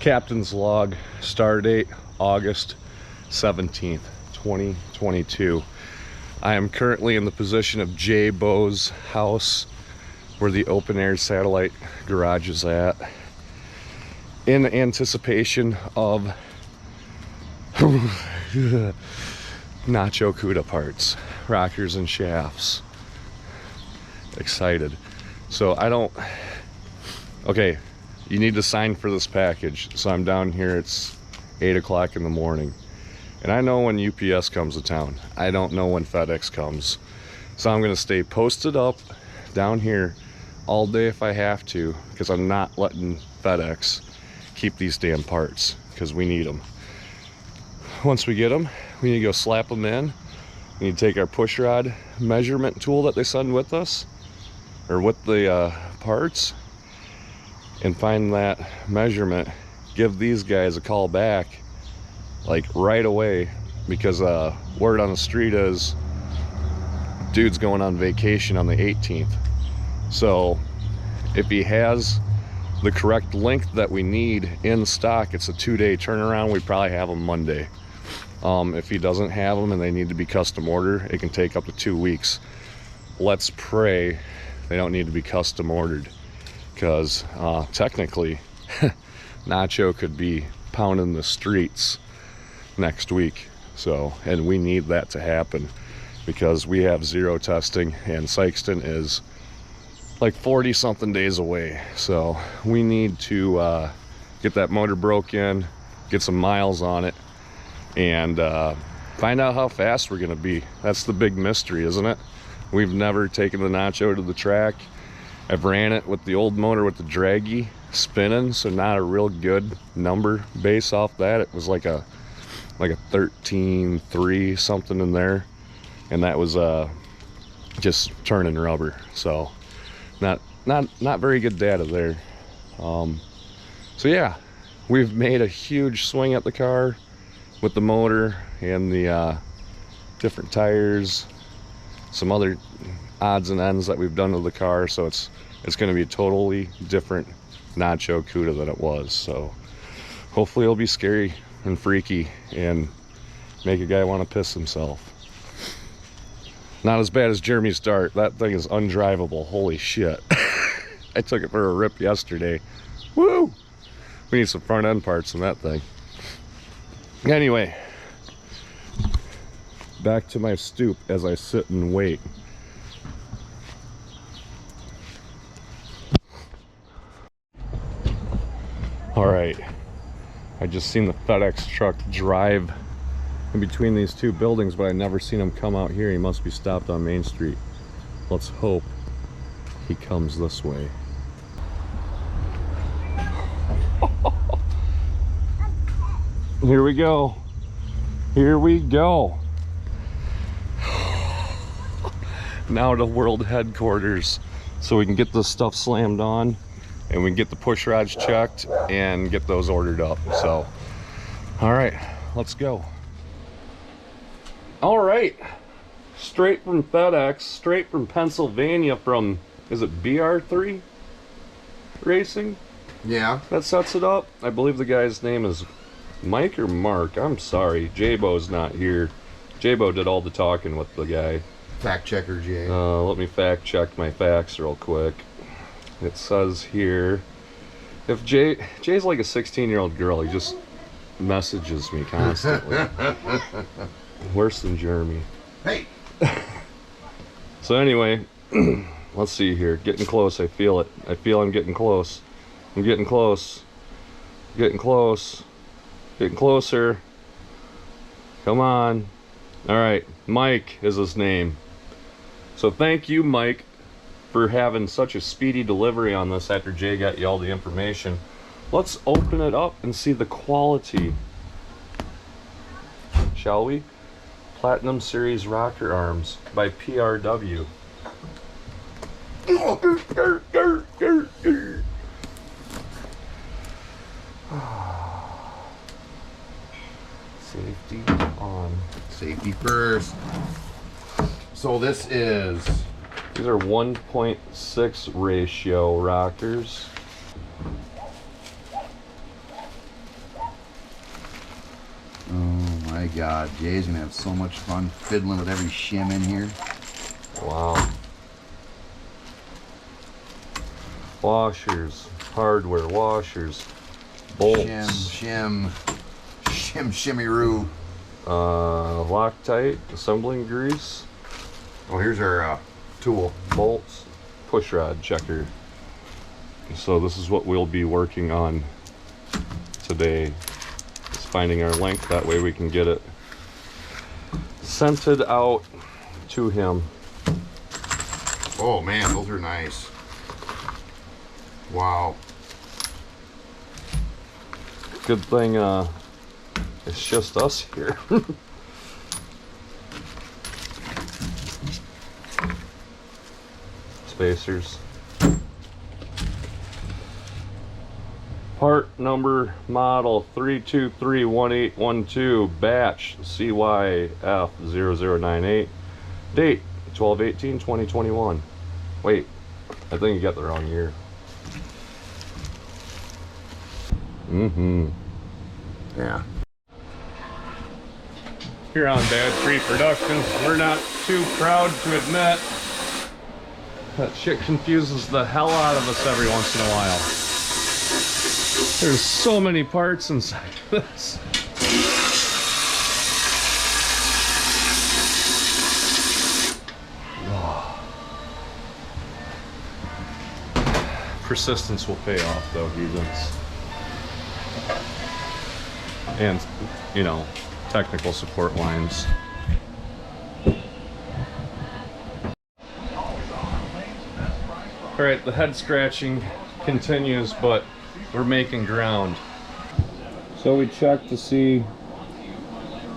Captain's log, star date August 17th, 2022. I am currently in the position of Jay Bo's house, where the open air satellite garage is at, in anticipation of Nacho Cuda parts, rockers and shafts. Excited. So okay, you need to sign for this package. So I'm down here, it's 8 o'clock in the morning. And I know when UPS comes to town. I don't know when FedEx comes. So I'm gonna stay posted up down here all day if I have to, because I'm not letting FedEx keep these damn parts, because we need them. Once we get them, we need to go slap them in. We need to take our pushrod measurement tool that they send with us, or with the parts, and find that measurement, give these guys a call back like right away, because word on the street is dude's going on vacation on the 18th. So if he has the correct length that we need in stock, it's a 2-day turnaround. We probably have them Monday. If he doesn't have them and they need to be custom ordered, it can take up to 2 weeks. Let's pray they don't need to be custom ordered, because technically Nacho could be pounding the streets next week. So, and we need that to happen, because we have zero testing and Sykeston is like 40 something days away. So we need to get that motor broke in, get some miles on it, and find out how fast we're gonna be. That's the big mystery, isn't it? We've never taken the Nacho to the track. I've ran it with the old motor with the draggy spinning, so not a real good number base off that. It was like a 13.3 something in there, and that was just turning rubber. So not very good data there. So yeah, we've made a huge swing at the car with the motor and the different tires, some other odds and ends that we've done to the car. So it's going to be a totally different Nacho Cuda than it was. So hopefully it'll be scary and freaky and make a guy want to piss himself. Not as bad as Jeremy's Dart. That thing is undrivable. Holy shit. I took it for a rip yesterday. Woo! We need some front end parts in that thing. Anyway, back to my stoop as I sit and wait. All right, I just seen the FedEx truck drive in between these two buildings, but I never seen him come out here. He must be stopped on Main Street. Let's hope he comes this way. Here we go. Here we go. Now to world headquarters, so we can get this stuff slammed on, and we can get the push rods checked and get those ordered up. So, all right, let's go. All right, straight from FedEx, straight from Pennsylvania, from, is it BR3 Racing? Yeah. That sets it up. I believe the guy's name is Mike or Mark. I'm sorry, J-Bo's not here. J-Bo did all the talking with the guy. Fact checker Jay. Let me fact check my facts real quick. It says here, if Jay's like a 16-year-old girl, he just messages me constantly. Worse than Jeremy. Hey. So anyway, let's see here. Getting close. I feel it. I feel I'm getting close. I'm getting close. Getting close. Getting closer. Come on. All right. Mike is his name. So thank you, Mike, for having such a speedy delivery on this after Jay got you all the information. Let's open it up and see the quality, shall we? Platinum Series rocker arms by PRW. Safety on. Safety first. So this is... These are 1.6 ratio rockers. My God, Jay's gonna have so much fun fiddling with every shim in here. Wow. Washers, hardware, washers, bolts. Shimmy-roo. Loctite, assembling grease. Oh, here's our tool. Bolts, pushrod checker. So this is what we'll be working on today. Is finding our length, that way we can get it scented out to him. Oh man, those are nice. Wow. Good thing it's just us here. Spacers. Part number model 3231812 batch CYF0098. Date 12/18/2021. Wait, I think you got the wrong year. Yeah. Here on Bad Tree Productions, we're not too proud to admit that shit confuses the hell out of us every once in a while. There's so many parts inside this. Persistence will pay off though, heathens. And, you know, technical support lines. Alright, the head scratching continues, but we're making ground. So we checked to see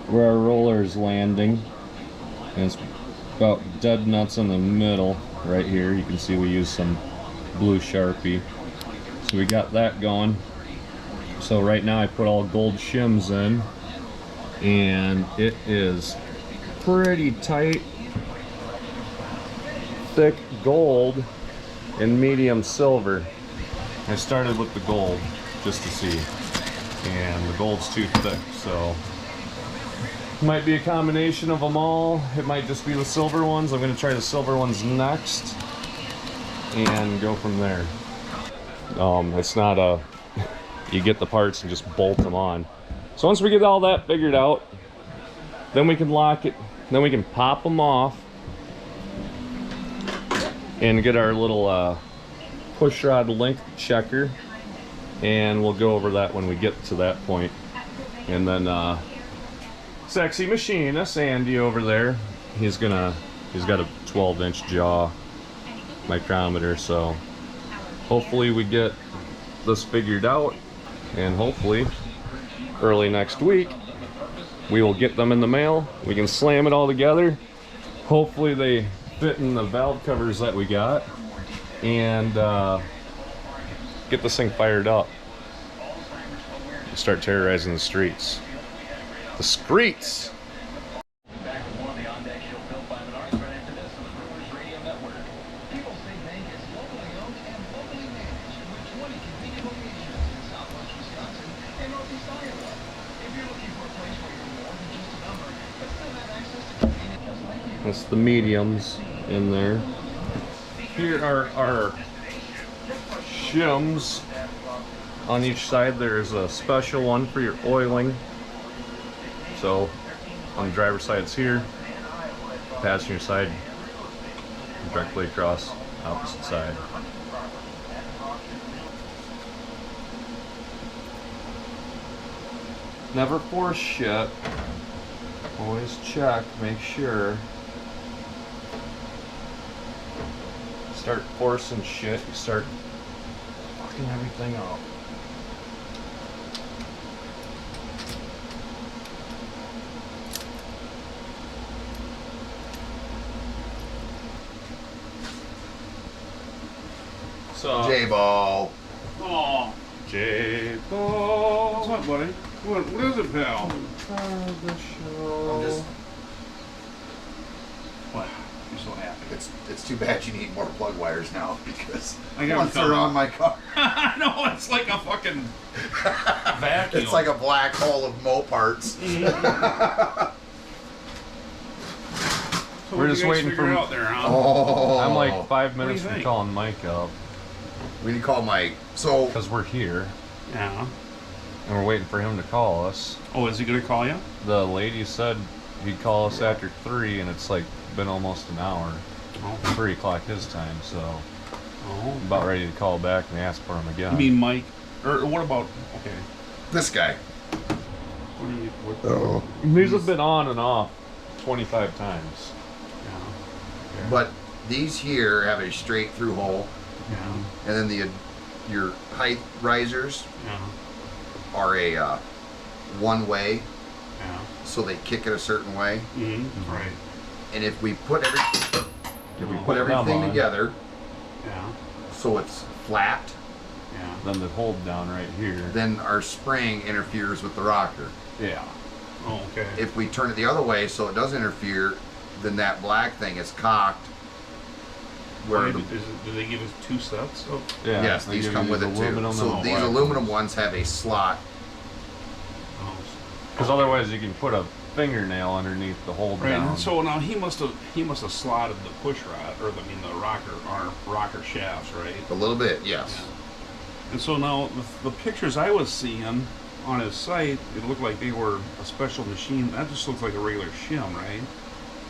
where our roller is landing, and it's about dead nuts in the middle right here. You can see we used some blue Sharpie, so we got that going. So right now I put all gold shims in, and it is pretty tight, thick gold and medium silver. I started with the gold just to see, and the gold's too thick, so it might be a combination of them all. It might just be the silver ones. I'm going to try the silver ones next and go from there. It's not a you get the parts and just bolt them on. So once we get all that figured out, then we can lock it, then we can pop them off and get our little push rod length checker, and we'll go over that when we get to that point. And then sexy machinist Andy over there, he's got a 12-inch jaw micrometer, so hopefully we get this figured out, and hopefully early next week we will get them in the mail. We can slam it all together. Hopefully they fit in the valve covers that we got, and get this thing fired up and start terrorizing the streets. The streets! That's the mediums in there. Here are our shims. On each side there's a special one for your oiling. So on the driver's side it's here, passenger side directly across opposite side. Never force shit. Always check, make sure. Start forcing shit, you start fucking everything up. So J-Ball. Oh, J-Ball. what's up, buddy? What is it, pal? The show. I'm just What? You're so happy. It's too bad you need more plug wires now because I got 'em once they're coming. on my car, No, it's like a fucking vacuum. it's like a black hole of Moparts. So We're what just you guys waiting figure for- out there, huh? Oh, I'm like 5 do you minutes from think? calling Mike up we need to call Mike. So because we're here Yeah. and we're waiting for him to call us. Oh, is he gonna call you? The lady said he'd call us after 3, and it's like been almost an hour. Oh. 3 o'clock his time, so Oh. I'm about ready to call back and ask for him again. You mean Mike? Or what about? Okay. this guy. What do you? What, Oh. These have been on and off 25 times. yeah. But these here have a straight through hole, Yeah. and then your height risers Yeah. are a one way, Yeah. so they kick it a certain way. Mm-hmm. Right. And if we put Put them everything on. together Yeah. so it's flat, Yeah. Then the hold down right here. then our spring interferes with the rocker. Yeah. Oh, okay. If we turn it the other way so it doesn't interfere, then that black thing is cocked. Where the, do they give us 2 sets? Oh. Yeah. yes, they these give come you with the it too. aluminum So and the these black aluminum ones. ones have a slot. Because otherwise you can put a fingernail underneath the hold Right. down. And so now he must have slotted the push rod, or the rocker shafts, right? A little bit, yes. And so now the pictures I was seeing on his site, it looked like they were a special machine. That just looks like a regular shim, right?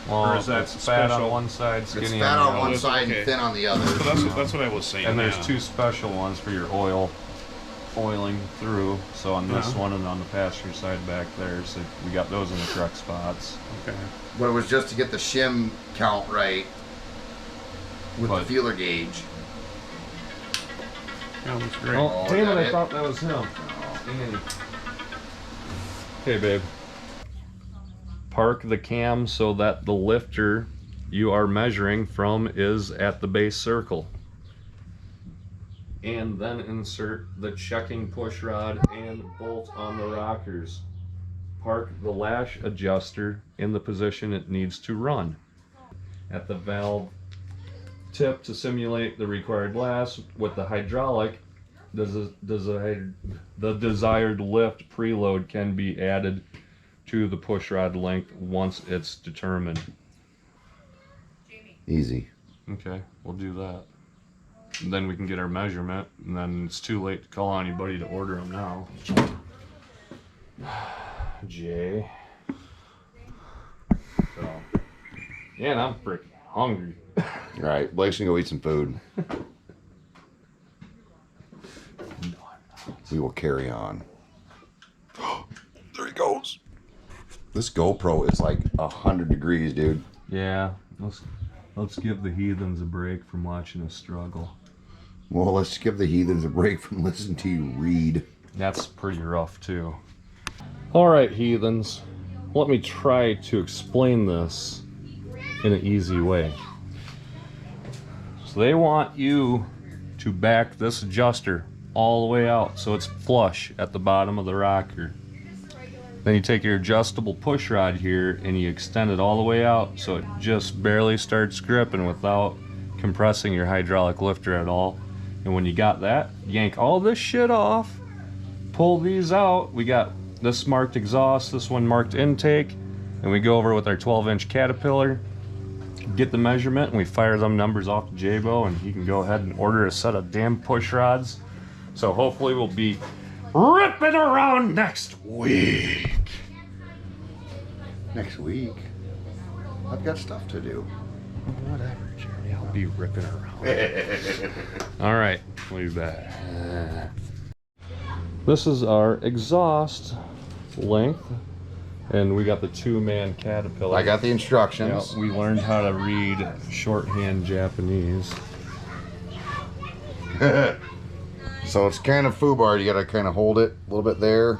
well, or is that it's fat special? on one side, skinny It's on fat the on other. one it's side okay. and thin on the other. So that's what I was saying. And there's yeah. 2 special ones for your oiling through. So on this Yeah. one and on the passenger side back there. So we got those in the correct spots. Okay. But it was just to get the shim count right with But- the feeler gauge. That looks great. Oh, Oh, damn is it! that I it? thought that was him. Andy. Hey, babe. Park the cam so that the lifter you are measuring from is at the base circle. And then insert the checking push rod and bolt on the rockers. Park the lash adjuster in the position it needs to run. At the valve tip to simulate the required lash with the hydraulic, the desired lift preload can be added to the push rod length once it's determined. Easy. Okay, we'll do that. And then we can get our measurement, and then it's too late to call anybody to order them now. Jay. So, yeah, and I'm freaking hungry. All right, Blake's gonna go eat some food. We will carry on. There he goes. This GoPro is like 100 degrees, dude. Yeah, let's give the heathens a break from watching us struggle. Well, let's give the heathens a break from listening to you read. That's pretty rough too. All right, heathens, let me try to explain this in an easy way. So they want you to back this adjuster all the way out so it's flush at the bottom of the rocker. Then you take your adjustable push rod here and you extend it all the way out so it just barely starts gripping without compressing your hydraulic lifter at all. And when you got that, yank all this shit off, pull these out. We got this marked exhaust, this one marked intake, and we go over with our 12-inch Caterpillar, get the measurement, and we fire them numbers off to J-Bo, and he can go ahead and order a set of damn push rods. So hopefully we'll be ripping around next week. Next week, I've got stuff to do. Whatever, Jeremy, I'll be ripping around. All right, we'll be back. This is our exhaust length, and we got the 2-man Caterpillar. I got the instructions. Yeah, we learned how to read shorthand Japanese. So it's kind of foobar. You gotta kind of hold it a little bit there.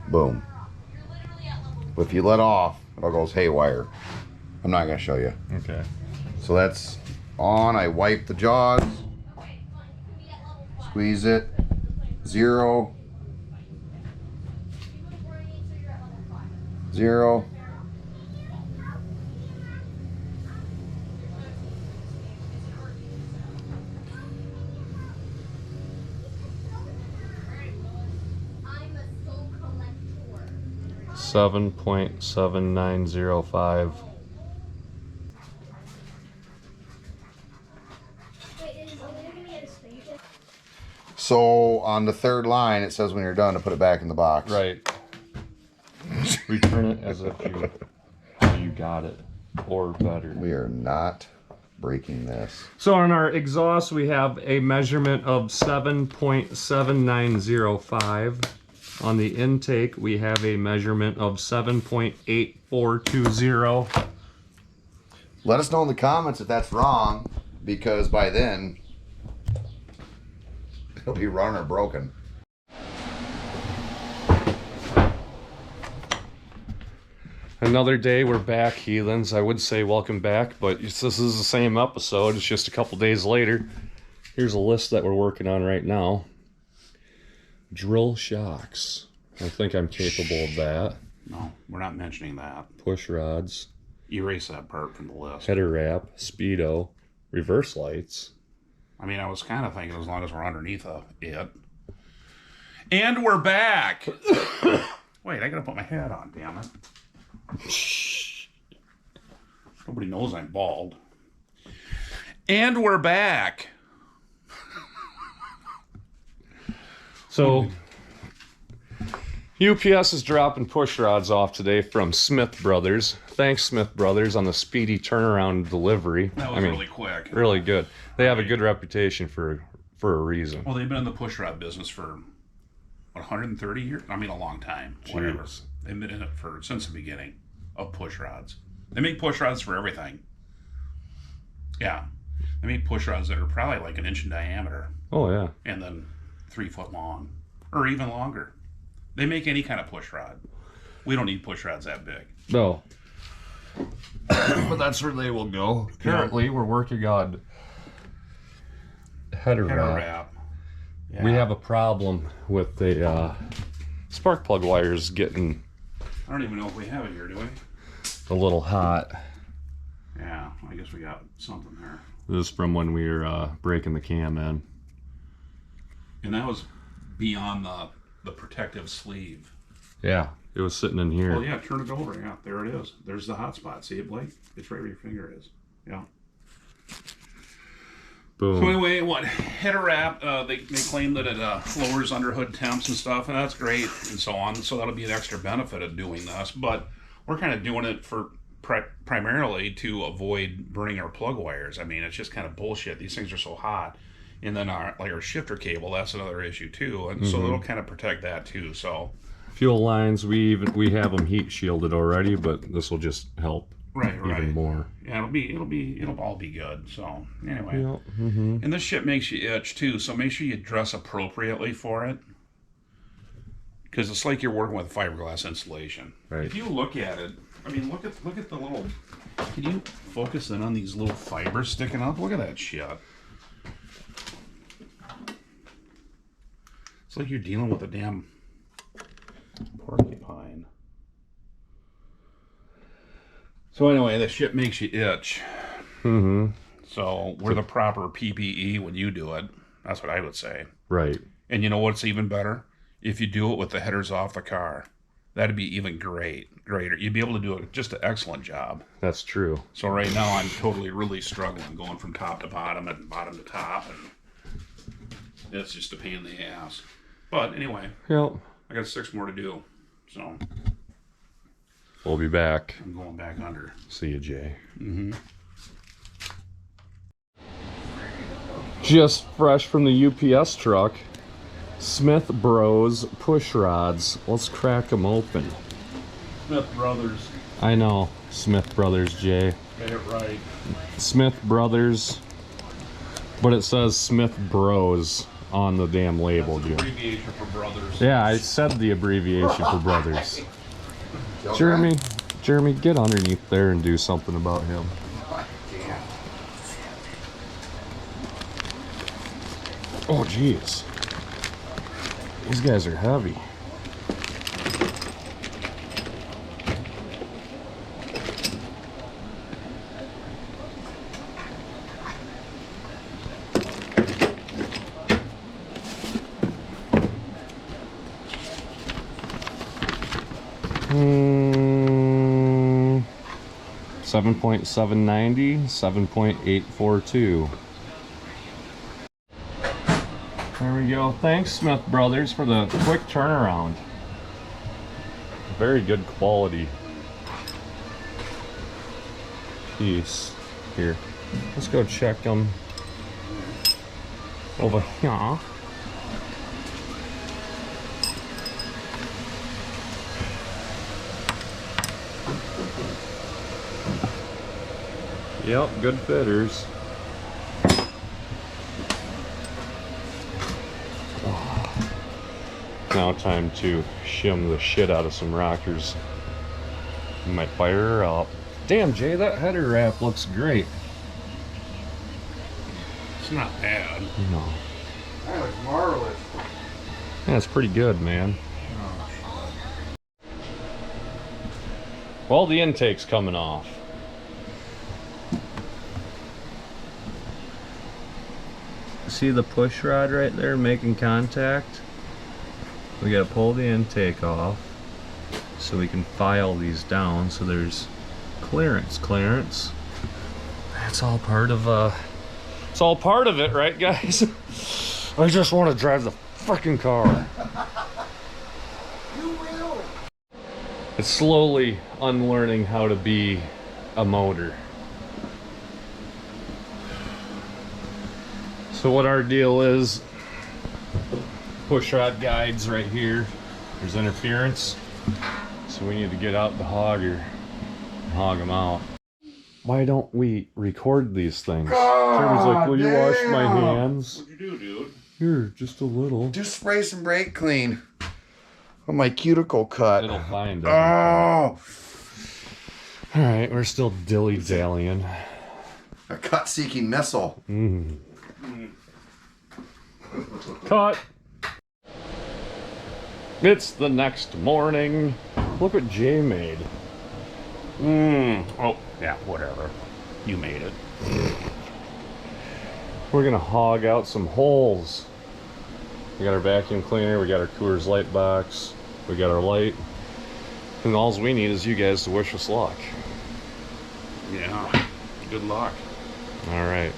Boom. But if you let off, it all goes haywire. I'm not gonna show you. Okay. So that's on. I wipe the jaws. Squeeze it. 0. 0. 7.7905. So on the third line, it says when you're done to put it back in the box. Right. Return it as if you got it, or better. We are not breaking this. So on our exhaust, we have a measurement of 7.7905. On the intake, we have a measurement of 7.8420. Let us know in the comments if that's wrong, because by then it'll be run or broken. Another day, we're back, heathens. I would say welcome back, but this is the same episode. It's just a couple days later. Here's a list that we're working on right now. Drill shocks. I think I'm capable of that. No, we're not mentioning that. Push rods. Erase that part from the list. Header wrap. Speedo. Reverse lights. I mean, I was kind of thinking as long as we're underneath it. And we're back! Wait, I gotta put my hat on, damn it. Nobody knows I'm bald. And we're back. So, UPS is dropping push rods off today from Smith Brothers. Thanks, Smith Brothers, on the speedy turnaround delivery. That was really quick. Really good. They have a good reputation for a reason. Well, they've been in the pushrod business for, what, 130 years? I mean, a long time. Whatever. Jeez. They've been in it since the beginning of pushrods. They make pushrods for everything. Yeah. They make pushrods that are probably like 1 inch in diameter. Oh, yeah. And then 3 foot long. Or even longer. They make any kind of pushrod. We don't need pushrods that big. No. But that's where they will go. Currently, we're working on header wrap. Yeah. We have a problem with the spark plug wires getting I don't even know if we have it here, do we? a little hot. Yeah, I guess we got something there. This is from when we were breaking the cam in. And that was beyond the protective sleeve. Yeah, it was sitting in here. Well, yeah, turn it over. Yeah, there it is. There's the hot spot. See it, Blake? It's right where your finger is. Yeah. Boom. So anyway, header wrap, they claim that it lowers underhood temps and stuff, and that's great, and so on. So that'll be an extra benefit of doing this. But we're kind of doing it for primarily to avoid burning our plug wires. I mean, it's just kind of bullshit. These things are so hot. And then our shifter cable, that's another issue too. And so it'll kind of protect that too. So fuel lines, we have them heat shielded already, but this will just help even more. Yeah, it'll all be good. So anyway, Yep. Mm-hmm. and this shit makes you itch too. So make sure you dress appropriately for it, because it's like you're working with fiberglass insulation. Right. If you look at it, I mean, look at the little. Can you focus in on these little fibers sticking up? Look at that shit. It's like you're dealing with a damn porcupine. So anyway, this shit makes you itch. Mm-hmm. So we're the proper PPE when you do it. That's what I would say. Right. And you know what's even better? If you do it with the headers off the car. That'd be even greater. You'd be able to do just an excellent job. That's true. So right now I'm really struggling going from top to bottom and bottom to top, and it's just a pain in the ass. But anyway, Yep. I got 6 more to do. So We'll be back. I'm going back under. See you, Jay. Mm-hmm. Just fresh from the UPS truck. Smith Bros push rods. Let's crack them open. Smith Brothers. I know. Smith Brothers, Jay. Get it right. Smith Brothers. But it says Smith Bros on the damn label, That's an Jay. abbreviation for brothers. Yeah, I said the abbreviation for brothers. Jeremy, get underneath there and do something about him. Oh, jeez. These guys are heavy. 7.790, 7.842. There we go. Thanks, Smith Brothers, for the quick turnaround. Very good quality piece. Here, let's go check them over here. Yep, good fitters. Now time to shim the shit out of some rockers. You might fire her up. Damn, Jay, that header wrap looks great. It's not bad. No. That looks marvelous. Yeah, it's pretty good, man. Well, the intake's coming off. See the push rod right there making contact? We gotta pull the intake off so we can file these down so there's clearance. That's all part of it's all part of it, right, guys? I just want to drive the freaking car. You will. It's slowly unlearning how to be a motor. So what our deal is, push rod guides right here. There's interference. So we need to get out the hogger and hog them out. Why don't we record these things? Jeremy's like, will you wash my hands? What'd you do, dude? Here, just a little. Just spray some brake clean on my cuticle cut. It'll find it. Oh, Alright, we're still dilly-dallying. a cut-seeking missile. Cut! It's the next morning. Look what Jay made. Oh, yeah, whatever. You made it. We're gonna hog out some holes. We got our vacuum cleaner, we got our Coors Light box, we got our light. And all we need is you guys to wish us luck. Yeah. Good luck. Alright.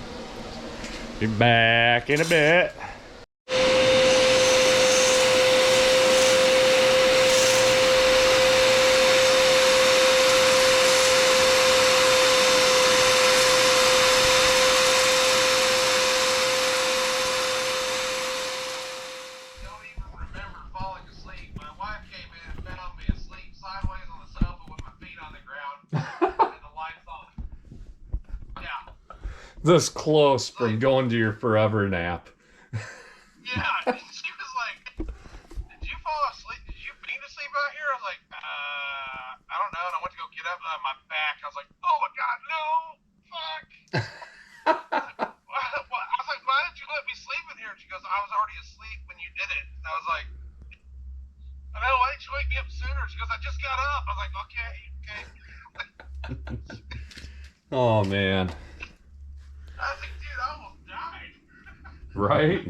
Be back in a bit. This close from going to your forever nap. Yeah, she was like, "Did you fall asleep? Did you mean to sleep out here?" I was like, I don't know. And I went to go get up on my back. I was like, "Oh my god, no! Fuck!" I was like, "Why did you let me sleep in here?" And she goes, "I was already asleep when you did it." And I was like, "I know. Why didn't you wake me up sooner?" She goes, "I just got up." I was like, "Okay, okay." Oh man. I was like, "Dude, I almost died." Right?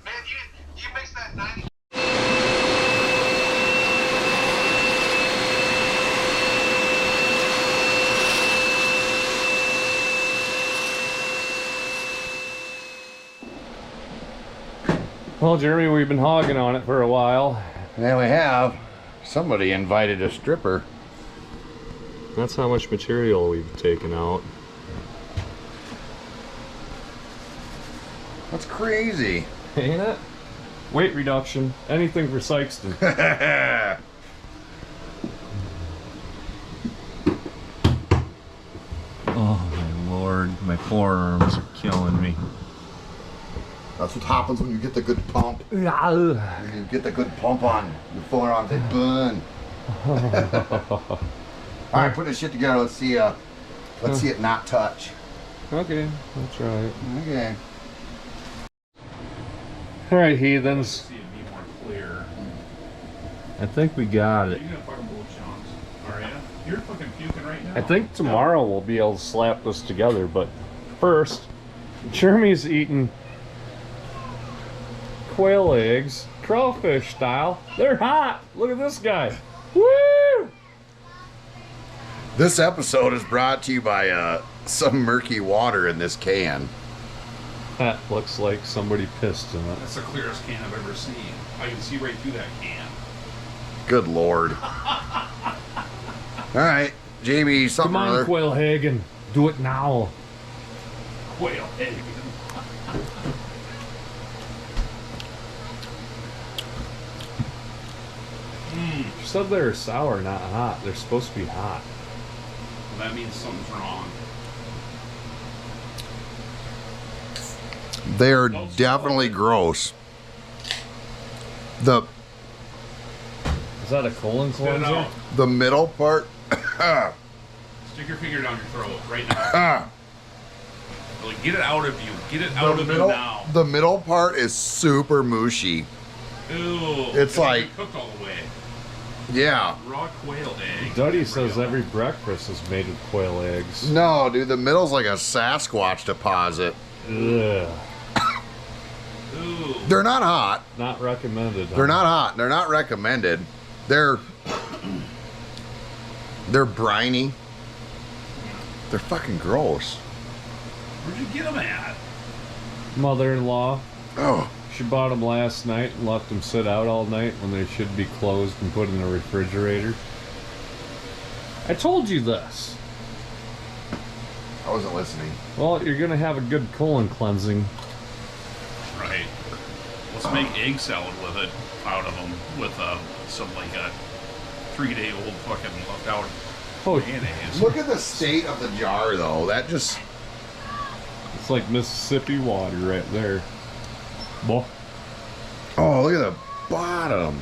Man, you mix that 90. Well, Jeremy, we've been hogging on it for a while. Yeah, we have. Somebody invited a stripper. That's how much material we've taken out. That's crazy. Ain't it? Weight reduction. Anything for Sykeston. Oh my lord, my forearms are killing me. That's what happens when you get the good pump. When you get the good pump on your forearms, they burn. All right, put this shit together. Let's see. Let's see it not touch. Okay, I'll try it. Okay. Alright, heathens. See it be more clear. I think we got it. You're gonna fucking blow chunks. Are ya? You're fucking puking right now. I think tomorrow we'll be able to slap this together, but first, Jeremy's eating quail eggs, crawfish style. They're hot. Look at this guy. Woo! This episode is brought to you by some murky water in this can. That looks like somebody pissed in it. That's the clearest can I've ever seen. I can see right through that can. Good Lord. All right, Jamie, something Come on, or other. Quail Hagen. Do it now. Quail egg. You said they were sour, not hot. They're supposed to be hot. Well, that means something's wrong. They're definitely gross. The Is that a colon Spit it cleanser? out. the middle part. Stick your finger down your throat right now. Like, get it out of you. Get it out of you now. The middle part is super mushy. Ew. It's like- been cooked all the way. Yeah. Raw quail egg. Duddy says every breakfast is made with quail eggs. No, dude, the middle's like a Sasquatch deposit. Ugh. Ooh. They're not hot. Not recommended. They're not hot. They're not recommended. They're briny. They're fucking gross. Where'd you get them at? Mother-in-law. Oh, She bought them last night and left them sit out all night when they should be closed and put in the refrigerator. I told you this. I wasn't listening. Well, you're gonna have a good colon cleansing. Right. Let's make egg salad with it out of them with some like a 3-day-old fucking left out Oh, mayonnaise. Look at the state of the jar, though. That just... it's like Mississippi water right there. Boy. Oh, look at the bottom.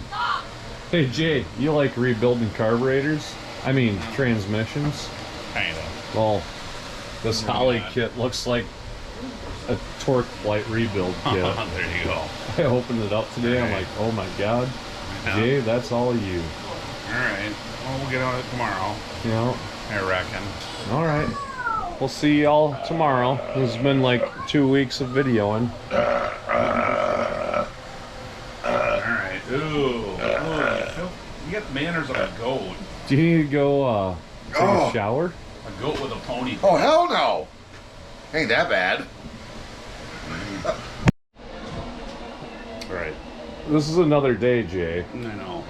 Hey Jay, you like rebuilding carburetors? I mean transmissions? Kinda. Well, this Remember Holly that. kit looks like a torque light rebuild kit. There you go. I opened it up today. I'm like, oh my god, Yeah. Jay, that's all you. Alright. Well, we'll get on it tomorrow, You know. I reckon. All right. We'll see y'all tomorrow. It's been like 2 weeks of videoing. Alright. Ooh. You got the manners of a goat. Do you need to go take Oh. a shower? A goat with a pony. Oh, hell no. Ain't that bad. Right. This is another day, Jay. I know.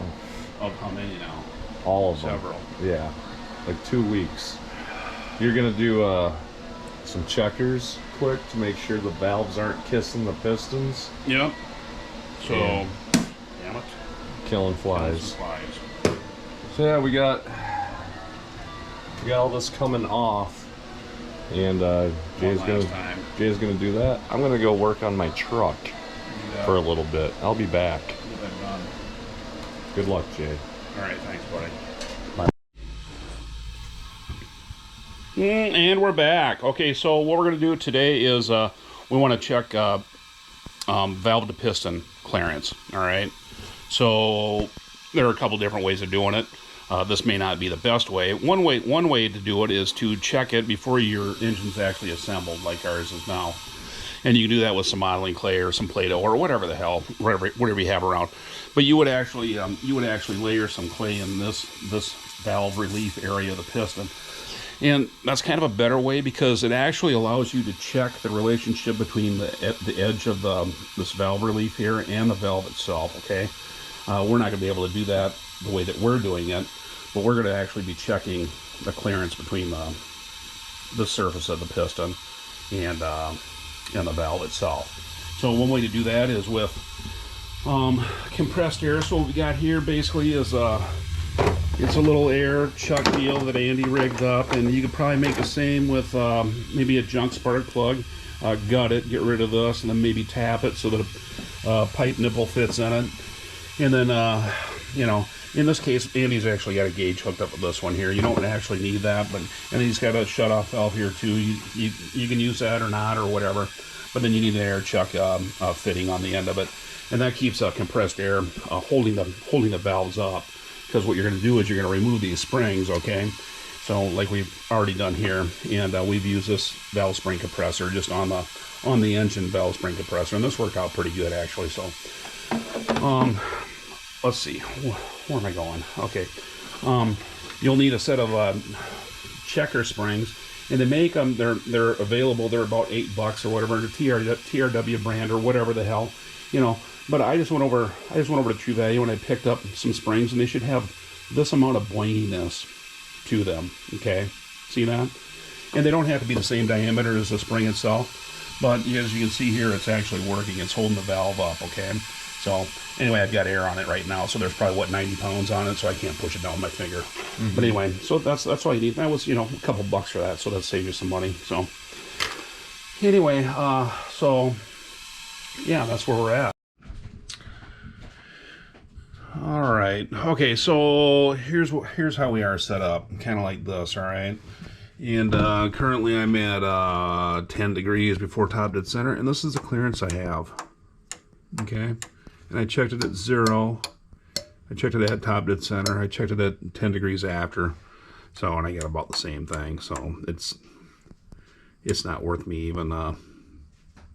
Of how many now? All of them. Several. Yeah, like 2 weeks. You're gonna do some checkers quick to make sure the valves aren't kissing the pistons, Yep. So, Yeah. damn it. killing flies. Some flies. So yeah, we got all this coming off, and Jay's One last time. gonna do that. I'm gonna go work on my truck Yeah. for a little bit. I'll be back. Get that done. Good luck, Jay. Alright, thanks, buddy. Bye. And we're back. Okay, so what we're going to do today is we want to check valve to piston clearance. All right. So there are a couple different ways of doing it. This may not be the best way. One way to do it is to check it before your engine's actually assembled, like ours is now. And you can do that with some modeling clay or some Play-Doh or whatever the hell, whatever you have around. But you would actually layer some clay in this valve relief area of the piston. And that's kind of a better way because it actually allows you to check the relationship between the edge of this valve relief here and the valve itself, okay? We're not going to be able to do that the way that we're doing it, but we're going to actually be checking the clearance between the surface of the piston and the valve itself. So one way to do that is with compressed air. So what we got here basically is it's a little air chuck deal that Andy rigged up, and you could probably make the same with maybe a junk spark plug. Gut it, get rid of this, and then maybe tap it so that a pipe nipple fits in it. And then, you know, in this case, Andy's actually got a gauge hooked up with this one here. You don't actually need that, but and he's got a shut-off valve here too. You can use that or not or whatever, but then you need an air chuck fitting on the end of it, and that keeps compressed air holding the valves up. Because what you're going to do is you're going to remove these springs, okay? So like we've already done here, and we've used this valve spring compressor just on the on the engine valve spring compressor, and this worked out pretty good actually. So let's see, where am I going? Okay, you'll need a set of checker springs, and to make them, they're available. They're about $8 or whatever, the TRW brand or whatever the hell, you know. But I just went over to True Value and I picked up some springs, and they should have this amount of boinginess to them. Okay, see that? And they don't have to be the same diameter as the spring itself, but as you can see here, it's actually working. It's holding the valve up. Okay, so anyway, I've got air on it right now, so there's probably what, 90 pounds on it, so I can't push it down with my finger. But anyway, so that's all you need. That was, you know, a couple bucks for that, so that saves you some money. So anyway, so yeah, that's where we're at. All right, okay, so here's how we are set up, kind of like this. All right, and currently I'm at 10 degrees before top dead center, and this is the clearance I have. Okay, and I checked it at 0. I checked it at top dead center. I checked it at 10 degrees after. So, and I got about the same thing. So it's not worth me even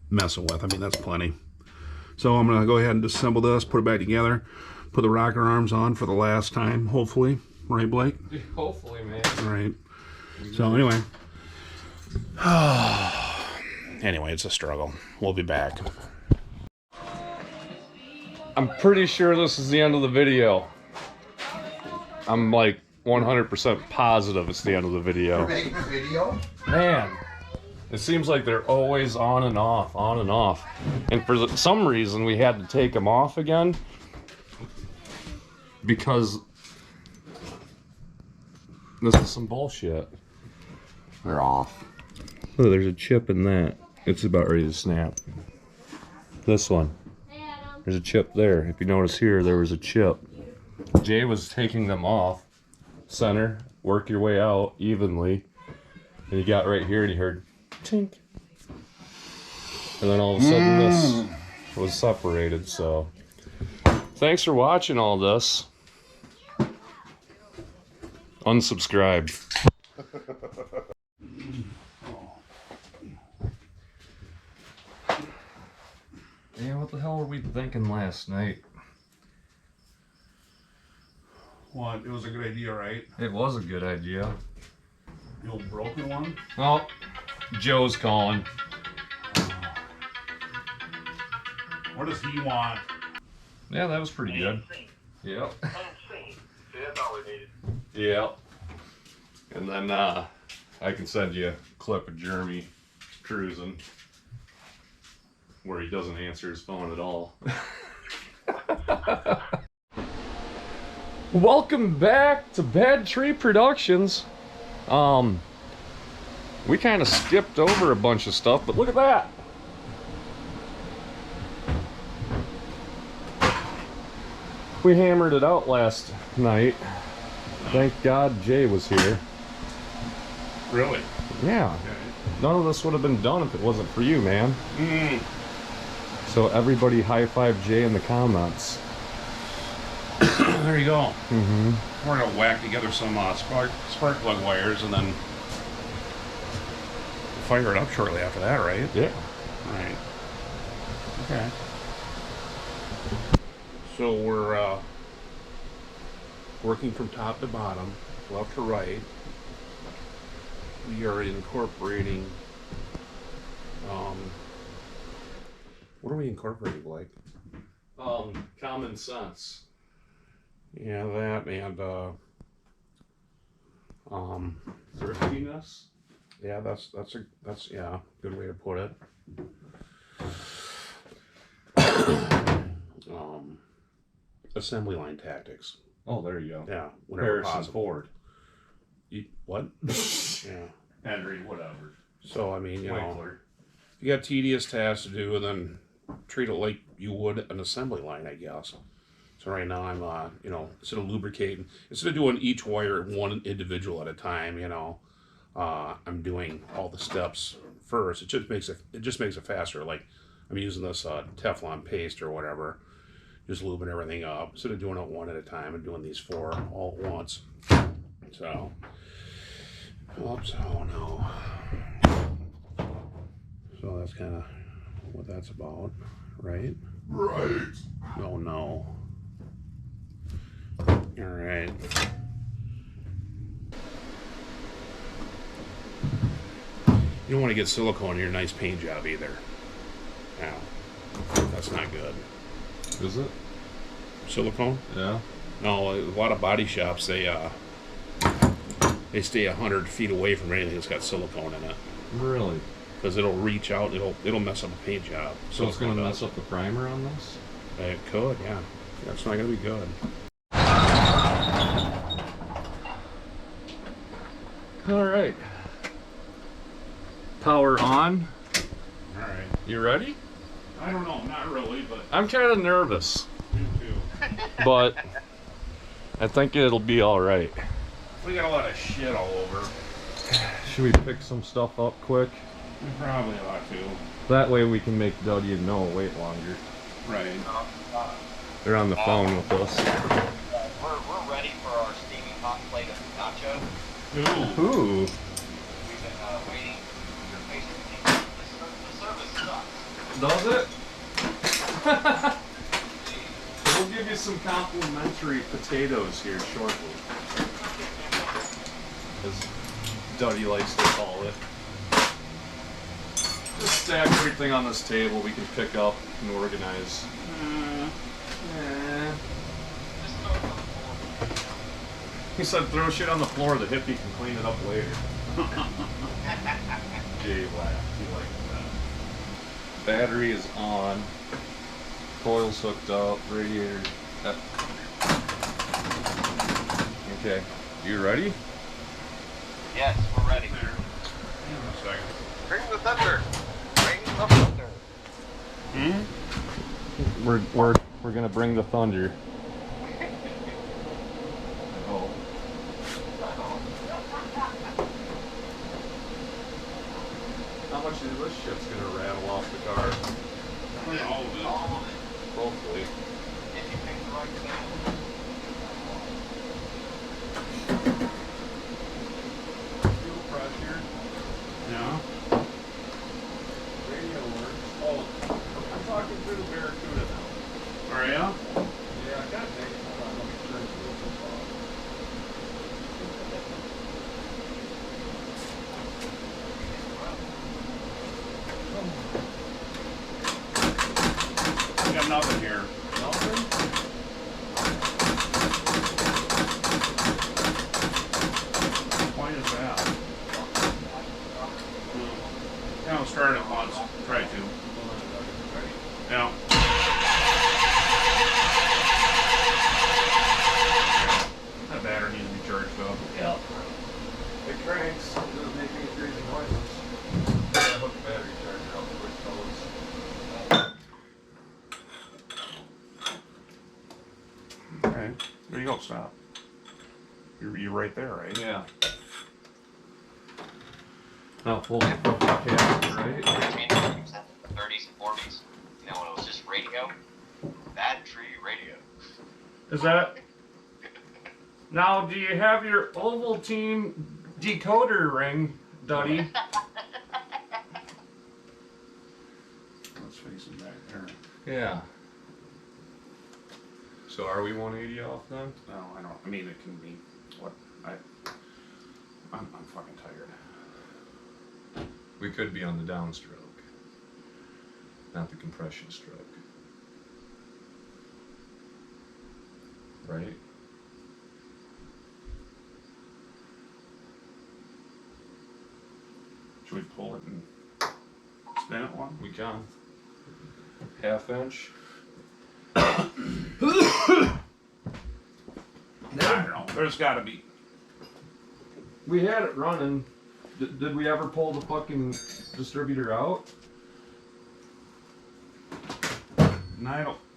messing with. I mean, that's plenty. So I'm gonna go ahead and disassemble this, put it back together, put the rocker arms on for the last time, hopefully. Right, Blake? Hopefully, man. All right. So anyway. Anyway, it's a struggle. We'll be back. I'm pretty sure this is the end of the video. I'm like 100% positive it's the end of the video. You're making a video? Man, it seems like they're always on and off, on and off. And for some reason, we had to take them off again because this is some bullshit. They're off. Oh, there's a chip in that. It's about ready to snap. This one. There's a chip there. If you notice here, there was a chip. Jay was taking them off. Center, work your way out evenly. And you got right here and you heard tink. And then all of a sudden this was separated, so. Thanks for watching all this. Unsubscribe. Yeah, what the hell were we thinking last night? What? It was a good idea, right? It was a good idea. The old broken one? Oh, Joe's calling. What does he want? Yeah, that was pretty good. Yep. Yeah, that's all we needed. Yep. And then I can send you a clip of Jeremy cruising where he doesn't answer his phone at all. Welcome back to Bad Tree Productions. We kind of skipped over a bunch of stuff, but look at that. We hammered it out last night. Thank God Jay was here. Really? Yeah. None of this would have been done if it wasn't for you, man. So everybody high five Jay in the comments. There you go. We're gonna whack together some spark plug wires and then fire it up shortly after that, right? Yeah. Right. Okay. So we're working from top to bottom, left to right. We are incorporating. What are we incorporating, Blake? Common sense. Yeah, that and Thriftiness. yeah, that's yeah, good way to put it. Assembly line tactics. Oh, there you go. Yeah, whenever Harrison possible. Ford. What? Yeah. Henry, whatever. So I mean, you know, Winkler. you got tedious tasks to do, and then treat it like you would an assembly line, I guess. So right now I'm, you know, instead of lubricating, instead of doing each wire one individual at a time, you know, I'm doing all the steps first. It just makes it faster. Like I'm using this Teflon paste or whatever, just lubing everything up instead of doing it one at a time and doing these 4 all at once. So, oops, oh no. So that's kind of what that's about, right? Right. Oh no. All right. You don't want to get silicone in your nice paint job either. Yeah, that's not good. Is it? Silicone? Yeah. No, a lot of body shops they stay 100 feet away from anything that's got silicone in it Really? because it'll reach out. It'll mess up a paint job. So it's gonna Silicone mess up the primer on this? does. It could, yeah. That's not gonna be good. All right. Power on. All right. You ready? I don't know, not really, but I'm kind of nervous, you too. but I think it'll be all right. We got a lot of shit all over. Should we pick some stuff up quick? We probably ought to. That way we can make Duddy and Noah wait longer. Right. They're on the phone with us. We're ready for our steaming hot plate of nacho. Ooh. Ooh. We've been waiting for your face to be. The service sucks. Does it? We'll give you some complimentary potatoes here shortly, as Duddy likes to call it. Just stack everything on this table we can pick up and organize. He said throw shit on the floor, the hippie can clean it up later. Jay laughed, he liked that. Battery is on. Coil's hooked up, radiator. Okay, you ready? Yes, we're ready. There. Hang on a second. Bring the thunder. Bring the thunder. We're gonna bring the thunder. Oh. How much of this shit's gonna rattle off the car? All of it. All of it. Hopefully. If you pick the right thing. Fuel pressure. Yeah. Radio works. Oh, I'm talking through the Barracuda now. Are ya? Yeah, I got it. Hold on, let me turn this off. We got nothing here. Nothing? Why is that? Yeah, I'll start it once. Try to. Yeah. That battery needs to be charged up. Yep. It cranks. It doesn't make any crazy noises. I hook the battery charger up quick, fellas. Okay. There you go. Stop. You're right there, right? Yeah. Now full cap, right? Between the 30s and 40s. You know, when it was just radio. Bad tree radio. Is that... Now, do you have your Ovaltine decoder ring, Duddy? Let's face it back there. Yeah. So are we 180 off then? No, I don't. I mean, it can be. What? I'm fucking tired. We could be on the downstroke, not the compression stroke. Right? Should we pull it and spin it one? We can. Half inch. I don't know. There's got to be. We had it running. Did we ever pull the fucking distributor out? And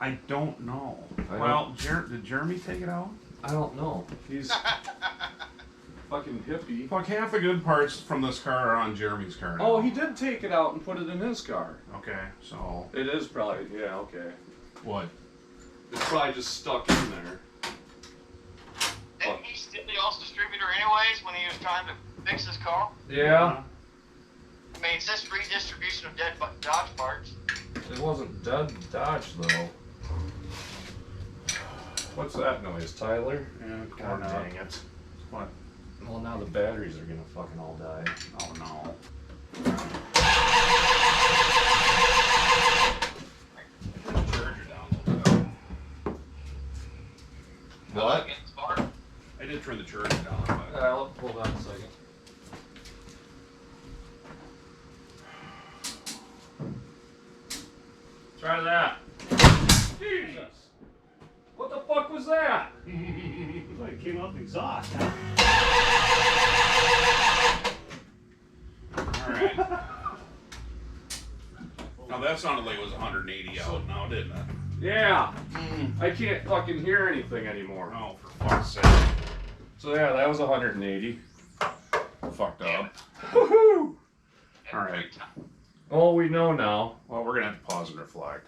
I don't know. I Well, did Jeremy take it out? I don't know. He's fucking hippie. Fuck, half the good parts from this car are on Jeremy's car now. Oh, he did take it out and put it in his car. Okay, so It is probably, yeah, okay. what? It's probably just stuck in there. Didn't he steal y'all's distributor anyways when he was trying to fix his car? Yeah. mean, it says free distribution of dead Dodge parts. It wasn't dead Dodge though. What's that noise, Tyler? Yeah, God dang it. What? Well, now the batteries are gonna fucking all die. Oh no. Turn the charger down a little bit. What? Getting spark. I did turn the charger down, but Hold on a second. Try that. Jesus! What the fuck was that? Well, it came up exhaust, huh? alright. Now that sounded like it was 180 out now, didn't it? Yeah. I can't fucking hear anything anymore. Oh, for fuck's sake. So yeah, that was 180. Fucked up. Woohoo! Alright. Oh, we know now. Well, we're gonna have to pause and reflect.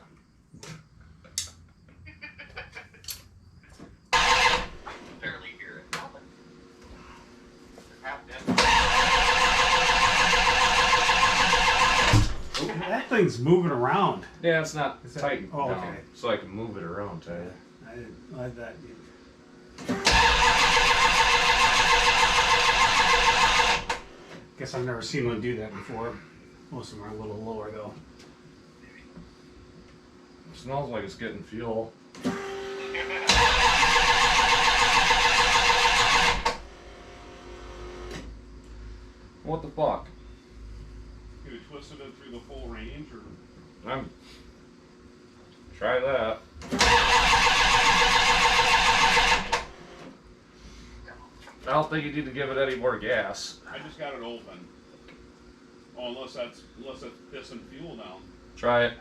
Barely hear it. Nothing. Half dead. That thing's moving around. Yeah, it's not Is that- tight oh, down, okay. so I can move it around, Tyler. I didn't like that. Guess I've never seen one do that before. Most of them are a little lower though. It smells like it's getting fuel. What the fuck? Can we twist it in through the full range, or? Try that. I don't think you need to give it any more gas. I just got it open. Oh, unless that's pissing fuel down. Try it.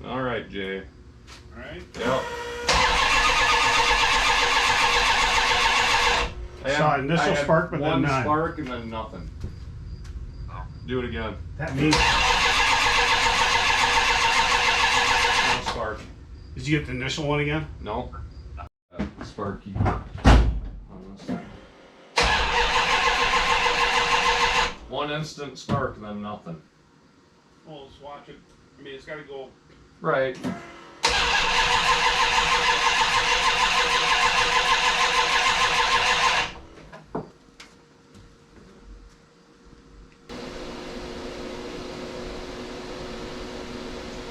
All right, Jay. Alright? Yep. Saw initial I had spark, but then one none. spark and then nothing. Do it again. That means. No spark. Did you get the initial one again? No. Sparky. One instant spark and then nothing. Well, let's watch it. I mean, it's gotta go. Right.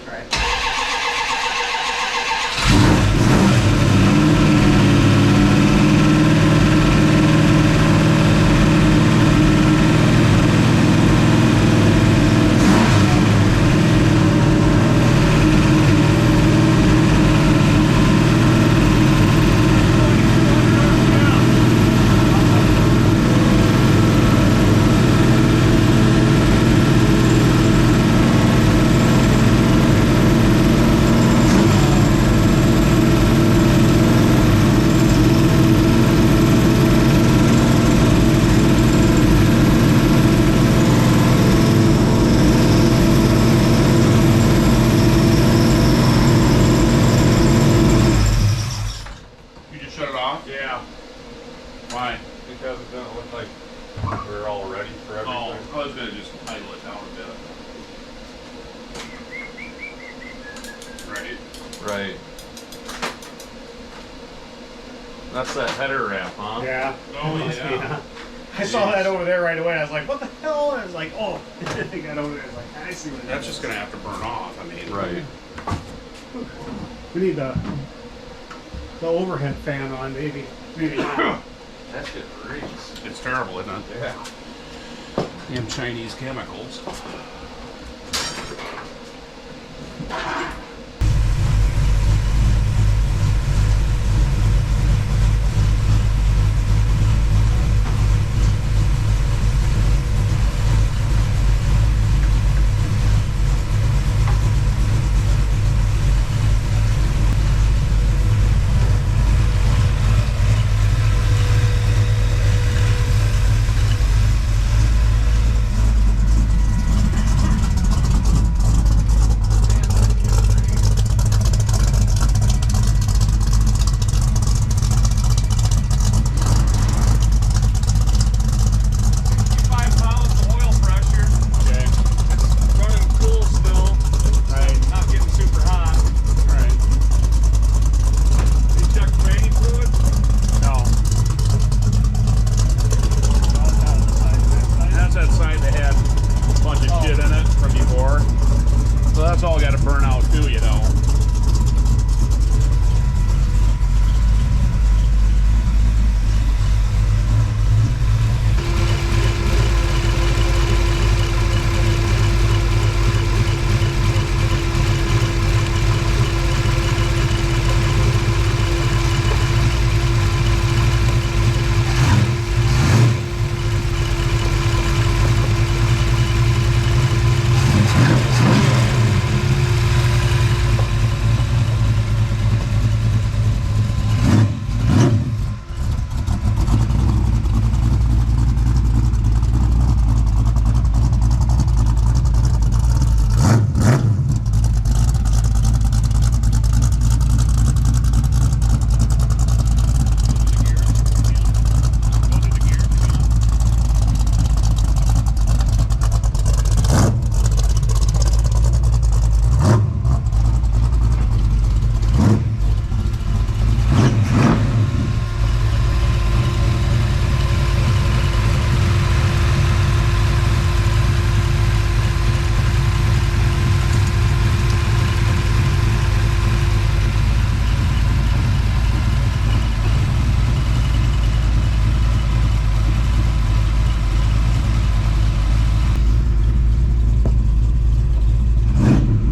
Try it. You just shut it off? Yeah. Why? Because it doesn't look like we're all ready for everything. Oh, I was gonna just idle it down a bit. Right? Right. That's that header ramp, huh? Yeah. Oh, Must be, yeah. huh? I saw that over there right away. I was like, what the hell? I was like, oh. I got over there. I was like, I see what That's just gonna have to burn off. I mean, Right. We need the overhead fan on, maybe. Maybe not. That shit reeks. It's terrible, isn't it? Yeah. Them Chinese chemicals. That's all got to burn out too, you know.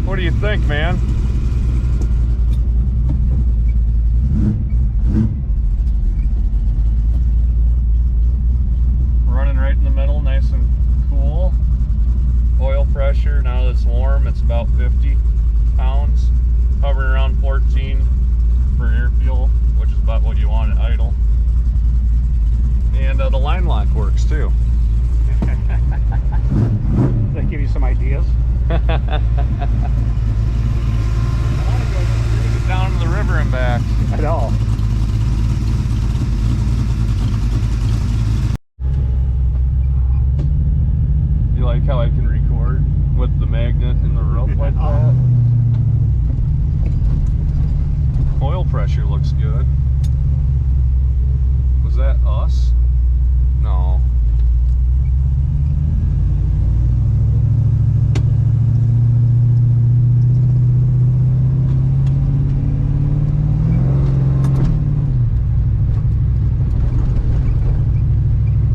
What do you think, man? Running right in the middle, nice and cool. Oil pressure, now that it's warm, it's about 50 pounds. Hovering around 14 for air fuel, which is about what you want at idle. And the line lock works too. Does that give you some ideas? I want to go cruise it down to the river and back. I know. You like how I can record with the magnet in the rope like that? Oil pressure looks good. Was that us? No.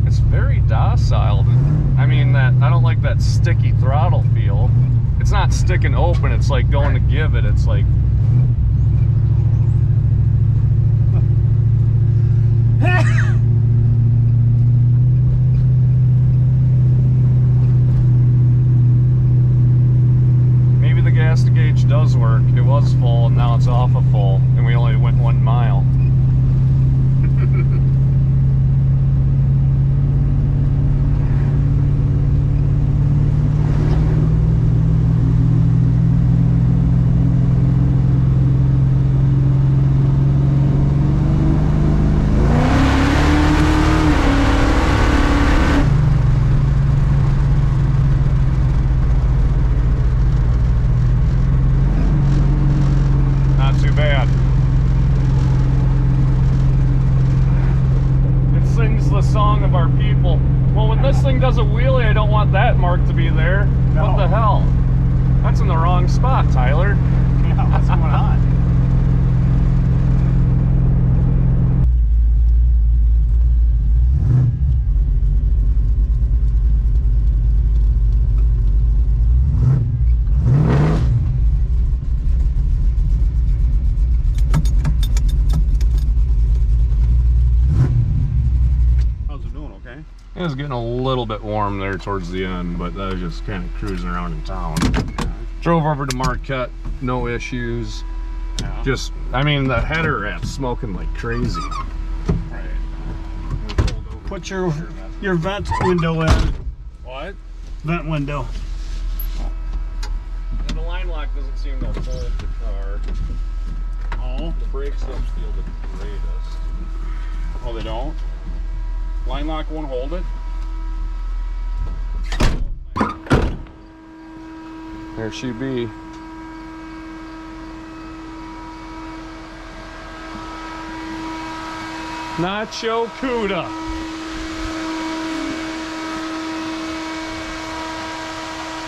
It's very docile. I mean, that I don't like that sticky throttle feel. It's not sticking open, it's like going to give it. It's like maybe the gas gauge does work. It was full and now it's off of full, and we only went 1 mile. Not too bad. It sings the song of our people. Well, when this thing does a wheelie, I don't want that mark to be there. No. What the hell? That's in the wrong spot, Tyler. Yeah, what's going on? How's it doing? Okay. It was getting a little bit warm there towards the end, but I was just kind of cruising around in town. Drove over to Marquette, no issues. Yeah. Just, I mean, the header wrap's smoking like crazy. Right. Put your vent window in. What? Vent window. The line lock doesn't seem to hold the car. Oh. The brakes don't feel the greatest. Oh, they don't? Line lock won't hold it? There she be. Nacho Cuda.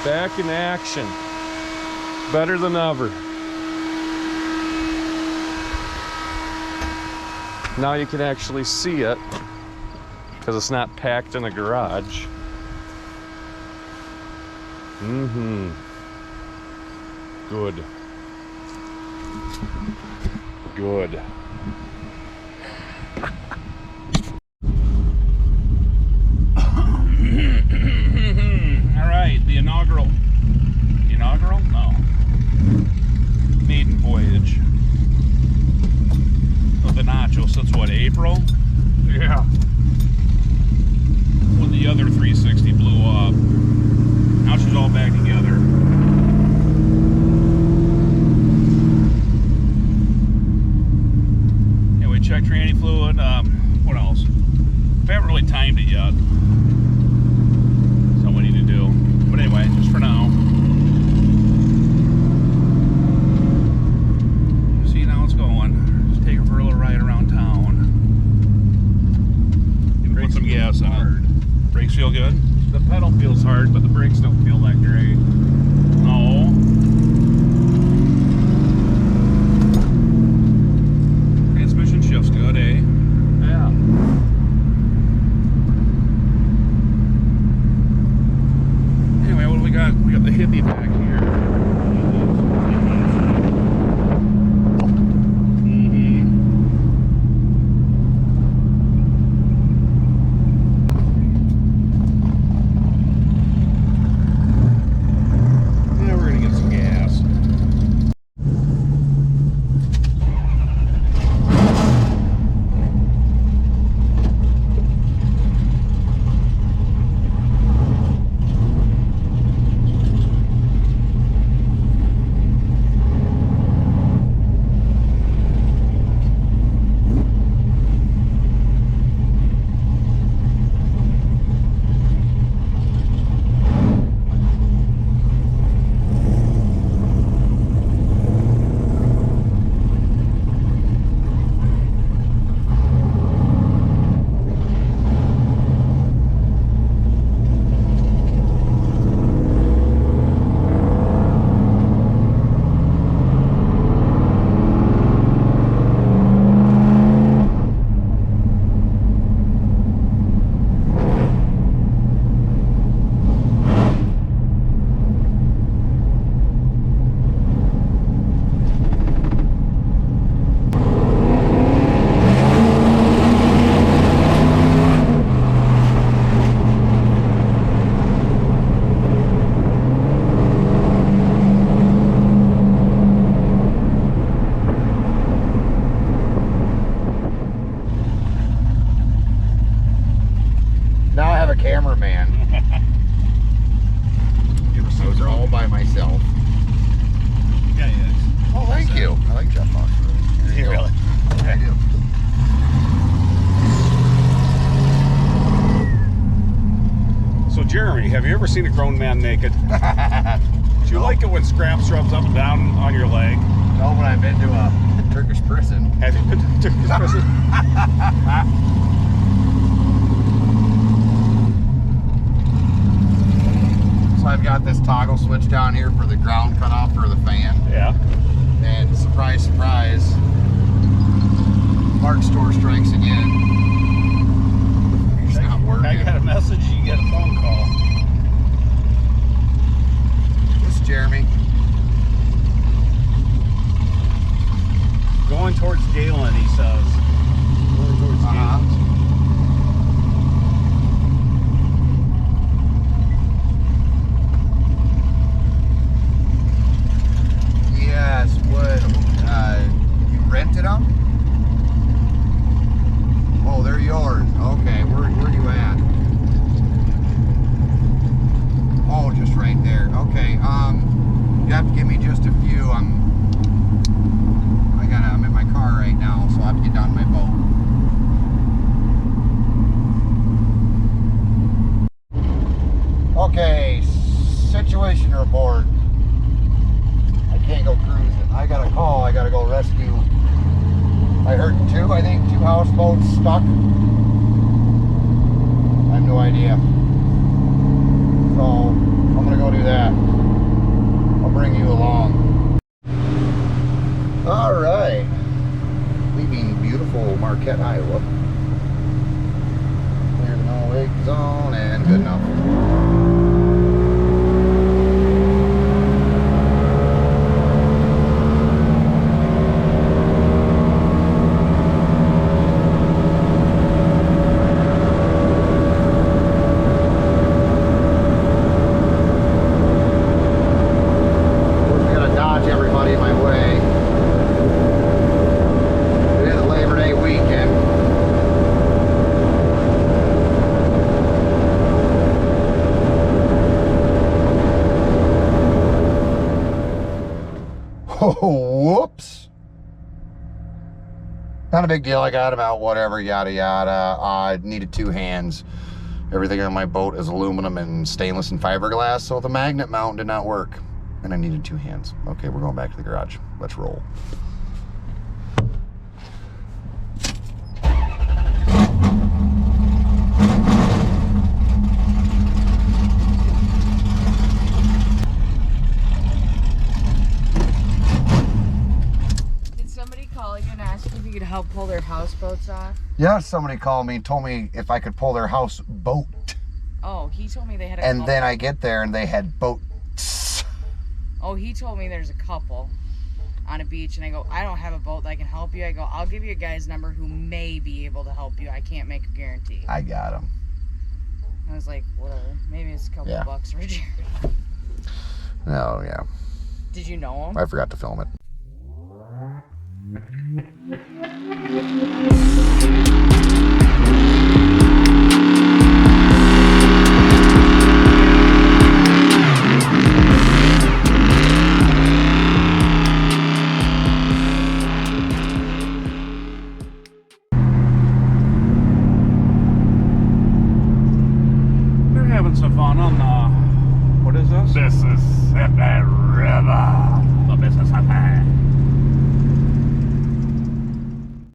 Back in action. Better than ever. Now you can actually see it because it's not packed in a garage. Mm-hmm. Good. Good. All right, the inaugural. Inaugural? No. Maiden voyage of the Nacho. So it's what, April? Yeah. When the other 360 blew up. Now she's all back together. Anyway, check tranny fluid. What else? We haven't really timed it yet. Something we need to do. But anyway, just for now. See how it's going. Just take her for a little ride around town. Put some gas in it. Brakes feel good? The pedal feels hard, but the brakes don't feel that great. No. Transmission shifts good, eh? Yeah. Anyway, what do we got? We got the hippie back here. Yeah, we're gonna get some gas. Now I have a cameraman. I was all by myself. Yeah, yeah. Oh, thank you. I like Jeff Fox. You really? I do. So Jeremy, have you ever seen a grown man naked? Do you like it when scraps rubs up and down on your leg? No, but I've been to a Turkish prison. Have you been to Turkish prison? So I've got this toggle switch down here for the ground cutoff for the fan. Yeah. And surprise, surprise, Mark store strikes again. It's not working. I got a message, you get a phone call. This is Jeremy. Going towards Galen, he says. Going towards Galen. Yes, what, you rented them? Oh, they're yours. Okay, where you at? Oh, just right there. Okay, you have to give me just a few. I'm in my car right now, so I have to get down to my boat. Okay, situation report. I can't go cruising. I got a call. I gotta go rescue. I heard two houseboats stuck. I have no idea. So I'm gonna go do that. bring you along. All right. Leaving beautiful Marquette, Iowa. Clear the no-wake zone and good enough. Oh, whoops. Not a big deal. I got about whatever, yada yada. I needed 2 hands. Everything on my boat is aluminum and stainless and fiberglass, so the magnet mount did not work. And I needed 2 hands. Okay, we're going back to the garage. Let's roll. Help pull their houseboats off? Yeah, somebody called me and told me if I could pull their house boat. Oh, he told me they had a And couple. then I get there and they had boats. Oh, he told me there's a couple on a beach, and I go, I don't have a boat that can help you. I go, I'll give you a guy's number who may be able to help you. I can't make a guarantee. I got him. I was like, whatever. Maybe it's a couple bucks for Jerry. Oh, yeah. Did you know him? I forgot to film it. We're having some fun on the, what is this? Mississippi River. The Mississippi.